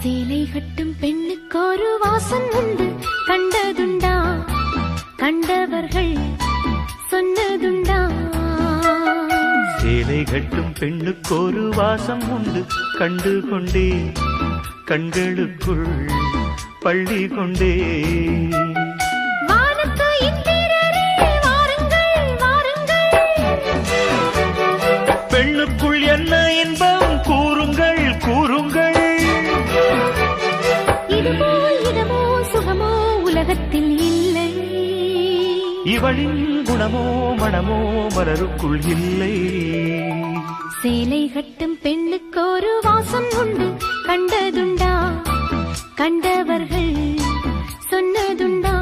சேலை கட்டும் பெண்ணுக்கு ஒரு வாசம் உண்டு, கண்டதுண்டா? கண்டவர்கள் சொன்னதுண்டா? சேலை கட்டும் பெண்ணுக்கு ஒரு வாசம் உண்டு, கண்டு கொண்டே கண்களுக்குள் பள்ளி கொண்டே. பெண்ணுக்குள் என்ன இன்பம் கூறுங்கள் கூறுங்கள். இதுபோல் இதமோ சுகமோ உலகத்தில் இல்லை. இவளின் குணமோ மனமோ மலருக்குள் இல்லை. சேலை கட்டும் பெண்ணுக்கு ஒரு வாசம் உண்டு, கண்டதுண்டா? கண்டவர்கள் சொன்னதுண்டா?